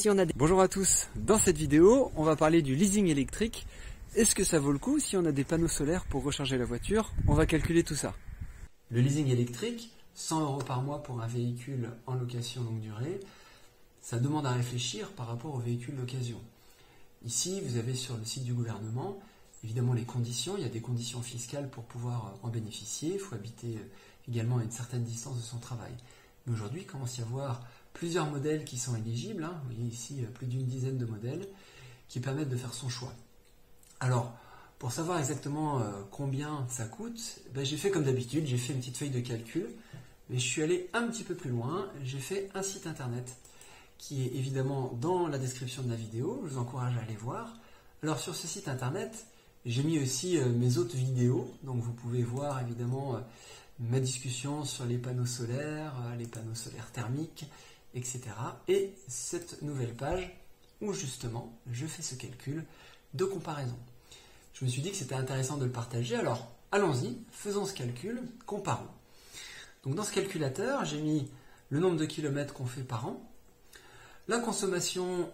si on a des... Bonjour à tous, dans cette vidéo, on va parler du leasing électrique. Est-ce que ça vaut le coup si on a des panneaux solaires pour recharger la voiture? On va calculer tout ça. Le leasing électrique, 100 € par mois pour un véhicule en location longue durée, ça demande à réfléchir par rapport au véhicule d'occasion. Ici, vous avez sur le site du gouvernement, évidemment les conditions, il y a des conditions fiscales pour pouvoir en bénéficier, il faut habiter également à une certaine distance de son travail. Mais aujourd'hui, il commence à y avoir plusieurs modèles qui sont éligibles, hein. Vous voyez ici plus d'une dizaine de modèles qui permettent de faire son choix. Alors, pour savoir exactement combien ça coûte, j'ai fait comme d'habitude, j'ai fait une petite feuille de calcul, mais je suis allé un petit peu plus loin, j'ai fait un site internet qui est évidemment dans la description de la vidéo, je vous encourage à aller voir. Alors sur ce site internet, j'ai mis aussi mes autres vidéos, donc vous pouvez voir évidemment ma discussion sur les panneaux solaires thermiques, etc. Et cette nouvelle page où justement je fais ce calcul de comparaison. Je me suis dit que c'était intéressant de le partager, alors allons-y, faisons ce calcul, comparons. Donc dans ce calculateur, j'ai mis le nombre de kilomètres qu'on fait par an, la consommation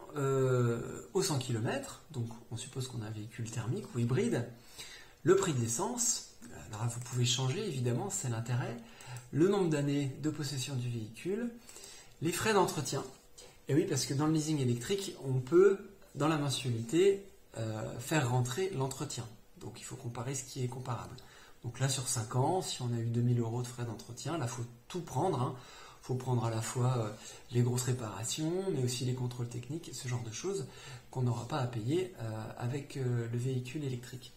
au 100 km, donc on suppose qu'on a un véhicule thermique ou hybride, le prix de l'essence, alors vous pouvez changer évidemment, c'est l'intérêt, le nombre d'années de possession du véhicule, les frais d'entretien. Et oui, parce que dans le leasing électrique, on peut, dans la mensualité, faire rentrer l'entretien. Donc il faut comparer ce qui est comparable. Donc là, sur 5 ans, si on a eu 2000 € de frais d'entretien, là, il faut tout prendre. Hein. Il faut prendre à la fois les grosses réparations, mais aussi les contrôles techniques, ce genre de choses qu'on n'aura pas à payer avec le véhicule électrique.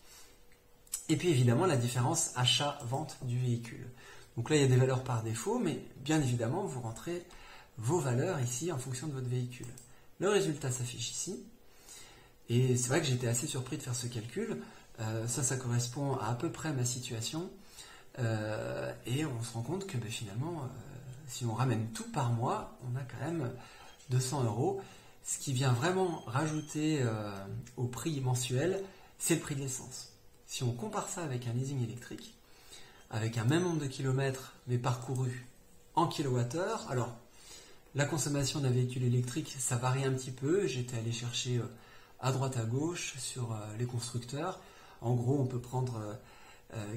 Et puis évidemment, la différence achat-vente du véhicule. Donc là, il y a des valeurs par défaut, mais bien évidemment, vous rentrez vos valeurs ici en fonction de votre véhicule. Le résultat s'affiche ici. Et c'est vrai que j'étais assez surpris de faire ce calcul. Ça correspond à peu près à ma situation. Et on se rend compte que finalement, si on ramène tout par mois, on a quand même 200 €. Ce qui vient vraiment rajouter au prix mensuel, c'est le prix de l'essence. Si on compare ça avec un leasing électrique, avec un même nombre de kilomètres, mais parcourus en kilowattheure, alors la consommation d'un véhicule électrique, ça varie un petit peu. J'étais allé chercher à droite à gauche sur les constructeurs. En gros, on peut prendre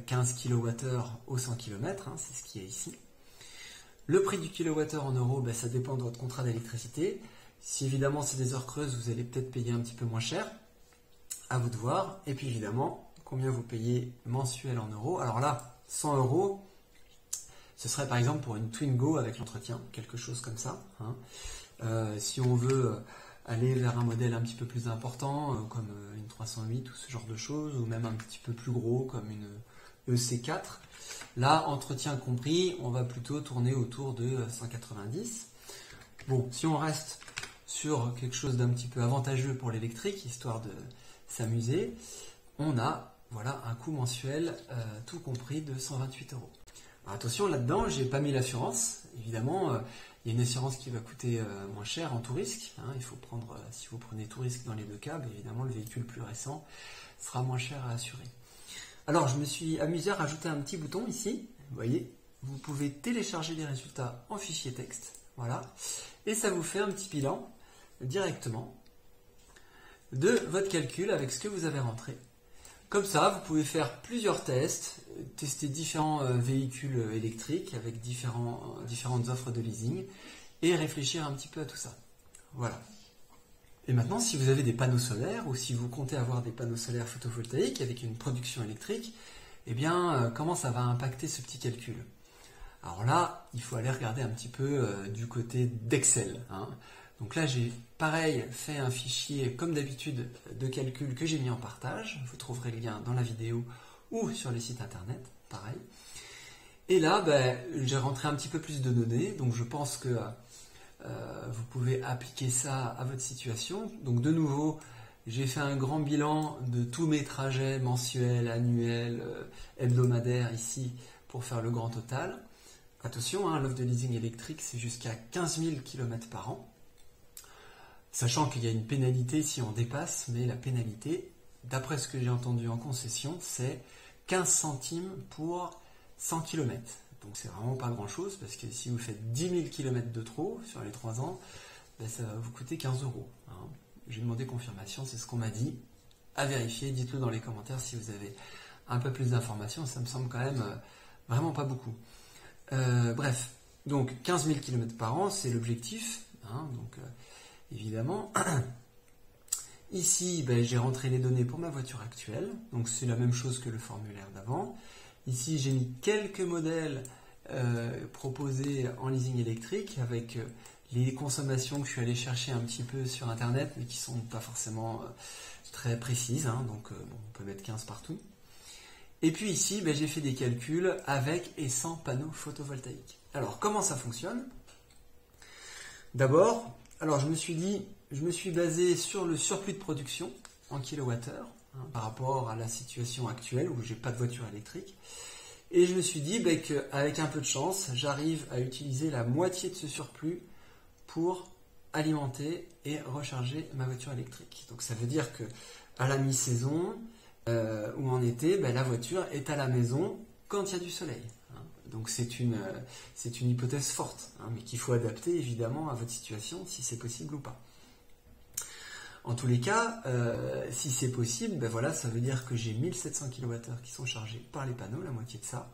15 kWh au 100 km, hein, c'est ce qu'il y a ici. Le prix du kilowattheure en euros, ça dépend de votre contrat d'électricité. Si évidemment c'est des heures creuses, vous allez peut-être payer un petit peu moins cher. À vous de voir. Et puis évidemment, combien vous payez mensuel en euros. Alors là, 100 €, ce serait par exemple pour une Twingo avec l'entretien, quelque chose comme ça. Hein. Si on veut aller vers un modèle un petit peu plus important, comme une 308 ou ce genre de choses, ou même un petit peu plus gros, comme une EC4, là, entretien compris, on va plutôt tourner autour de 190. Bon, si on reste sur quelque chose d'un petit peu avantageux pour l'électrique, histoire de s'amuser, on a voilà, un coût mensuel tout compris de 128 €. Alors, attention, là-dedans, j'ai pas mis l'assurance. Évidemment, il y a une assurance qui va coûter moins cher en tout risque. Hein. Il faut prendre, si vous prenez tout risque dans les deux cas, évidemment, le véhicule plus récent sera moins cher à assurer. Alors, je me suis amusé à rajouter un petit bouton ici. Vous voyez, vous pouvez télécharger les résultats en fichier texte. Voilà. Et ça vous fait un petit bilan directement de votre calcul avec ce que vous avez rentré. Comme ça, vous pouvez faire plusieurs tests, tester différents véhicules électriques avec différentes offres de leasing et réfléchir un petit peu à tout ça. Voilà. Et maintenant, si vous avez des panneaux solaires ou si vous comptez avoir des panneaux solaires photovoltaïques avec une production électrique, comment ça va impacter ce petit calcul? Alors là, il faut aller regarder un petit peu du côté d'Excel. Hein. Donc là, j'ai pareil fait un fichier comme d'habitude de calcul que j'ai mis en partage. Vous trouverez le lien dans la vidéo ou sur les sites internet, pareil. Et là, j'ai rentré un petit peu plus de données. Donc je pense que vous pouvez appliquer ça à votre situation. Donc de nouveau, j'ai fait un grand bilan de tous mes trajets mensuels, annuels, hebdomadaires ici pour faire le grand total. Attention, hein, l'offre de leasing électrique, c'est jusqu'à 15 000 km par an. Sachant qu'il y a une pénalité si on dépasse, mais la pénalité, d'après ce que j'ai entendu en concession, c'est 15 centimes pour 100 km. Donc c'est vraiment pas grand chose, parce que si vous faites 10 000 km de trop sur les 3 ans, ben, ça va vous coûter 15 euros. Hein. J'ai demandé confirmation, c'est ce qu'on m'a dit. À vérifier, dites-le dans les commentaires si vous avez un peu plus d'informations, ça me semble quand même vraiment pas beaucoup. Bref, donc 15 000 km par an, c'est l'objectif, hein, donc évidemment. Ici, ben, j'ai rentré les données pour ma voiture actuelle, donc c'est la même chose que le formulaire d'avant. Ici, j'ai mis quelques modèles proposés en leasing électrique avec les consommations que je suis allé chercher un petit peu sur internet, mais qui sont pas forcément très précises, hein, donc bon, on peut mettre 15 partout. Et puis ici, ben, j'ai fait des calculs avec et sans panneaux photovoltaïques. Alors, comment ça fonctionne? D'abord, alors je me suis basé sur le surplus de production en kilowattheure, hein, par rapport à la situation actuelle où j'ai pas de voiture électrique. Et je me suis dit ben, qu'avec un peu de chance, j'arrive à utiliser la moitié de ce surplus pour alimenter et recharger ma voiture électrique. Donc ça veut dire que à la mi-saison ou en été, ben, la voiture est à la maison quand il y a du soleil. Hein. Donc c'est une hypothèse forte, hein, mais qu'il faut adapter évidemment à votre situation, si c'est possible ou pas. En tous les cas, si c'est possible, ben voilà, ça veut dire que j'ai 1700 kWh qui sont chargés par les panneaux, la moitié de ça.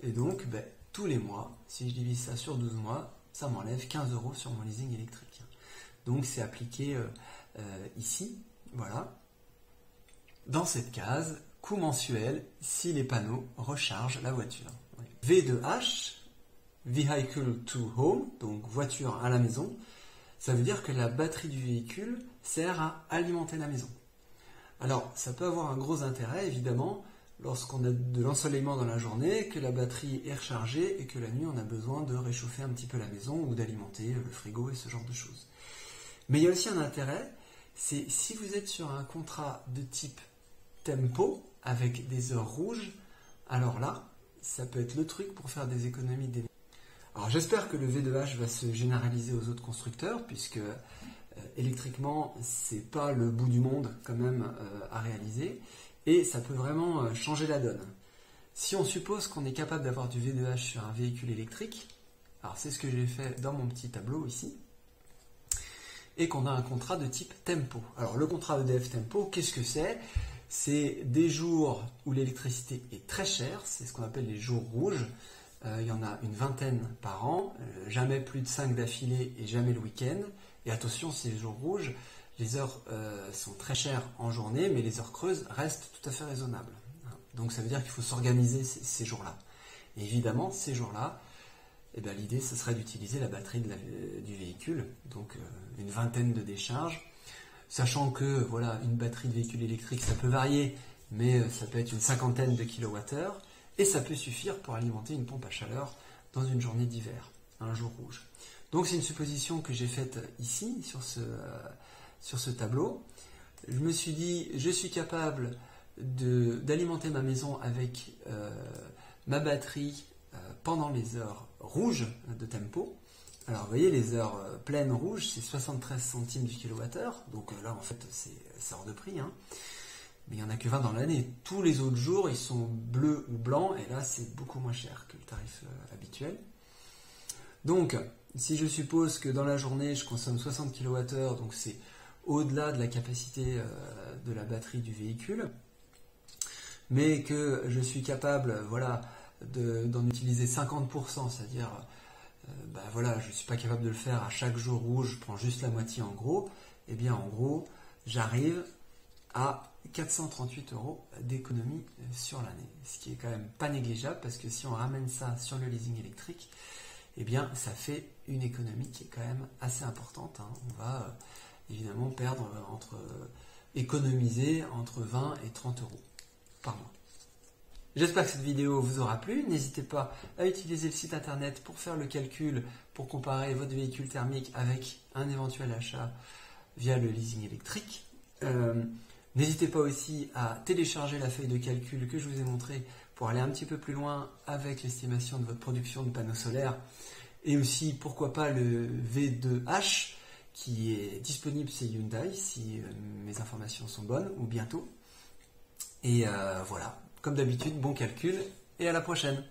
Et donc, ben, tous les mois, si je divise ça sur 12 mois, ça m'enlève 15 euros sur mon leasing électrique. Donc c'est appliqué ici, voilà. Dans cette case, coût mensuel si les panneaux rechargent la voiture. V2H, Vehicle to Home, donc voiture à la maison, ça veut dire que la batterie du véhicule sert à alimenter la maison. Alors, ça peut avoir un gros intérêt, évidemment, lorsqu'on a de l'ensoleillement dans la journée, que la batterie est rechargée et que la nuit, on a besoin de réchauffer un petit peu la maison ou d'alimenter le frigo et ce genre de choses. Mais il y a aussi un intérêt, c'est si vous êtes sur un contrat de type tempo, avec des heures rouges, alors là, ça peut être le truc pour faire des économies d'énergie. Alors j'espère que le V2H va se généraliser aux autres constructeurs, puisque électriquement, c'est pas le bout du monde quand même à réaliser, et ça peut vraiment changer la donne. Si on suppose qu'on est capable d'avoir du V2H sur un véhicule électrique, alors c'est ce que j'ai fait dans mon petit tableau ici, et qu'on a un contrat de type tempo. Alors le contrat EDF tempo, qu'est-ce que c'est? C'est des jours où l'électricité est très chère, c'est ce qu'on appelle les jours rouges. Il y en a une vingtaine par an, jamais plus de 5 d'affilée et jamais le week-end. Et attention, ces jours rouges, les heures sont très chères en journée, mais les heures creuses restent tout à fait raisonnables. Donc ça veut dire qu'il faut s'organiser ces jours-là. Et évidemment, ces jours-là, eh ben, l'idée, ce serait d'utiliser la batterie du véhicule, donc une vingtaine de décharges. Sachant que voilà, une batterie de véhicule électrique, ça peut varier, mais ça peut être une cinquantaine de kilowattheures, et ça peut suffire pour alimenter une pompe à chaleur dans une journée d'hiver, un jour rouge. Donc c'est une supposition que j'ai faite ici, sur ce tableau. Je me suis dit, je suis capable d'alimenter ma maison avec ma batterie pendant les heures rouges de tempo. Alors vous voyez, les heures pleines rouges, c'est 73 centimes du kilowattheure, donc là en fait c'est hors de prix, hein. Mais il n'y en a que 20 dans l'année. Tous les autres jours, ils sont bleus ou blancs, et là c'est beaucoup moins cher que le tarif habituel. Donc, si je suppose que dans la journée, je consomme 60 kWh, donc c'est au-delà de la capacité de la batterie du véhicule, mais que je suis capable voilà, d'en utiliser 50%, c'est-à-dire voilà, je ne suis pas capable de le faire à chaque jour rouge, je prends juste la moitié en gros, et bien en gros, j'arrive à 438 € d'économie sur l'année, ce qui est quand même pas négligeable, parce que si on ramène ça sur le leasing électrique, eh bien ça fait une économie qui est quand même assez importante, hein. On va évidemment économiser entre 20 et 30 € par mois. J'espère que cette vidéo vous aura plu. N'hésitez pas à utiliser le site internet pour faire le calcul, pour comparer votre véhicule thermique avec un éventuel achat via le leasing électrique. N'hésitez pas aussi à télécharger la feuille de calcul que je vous ai montrée pour aller un petit peu plus loin avec l'estimation de votre production de panneaux solaires, et aussi pourquoi pas le V2H qui est disponible chez Hyundai si mes informations sont bonnes, ou bientôt. Et voilà. Comme d'habitude, bon calcul et à la prochaine!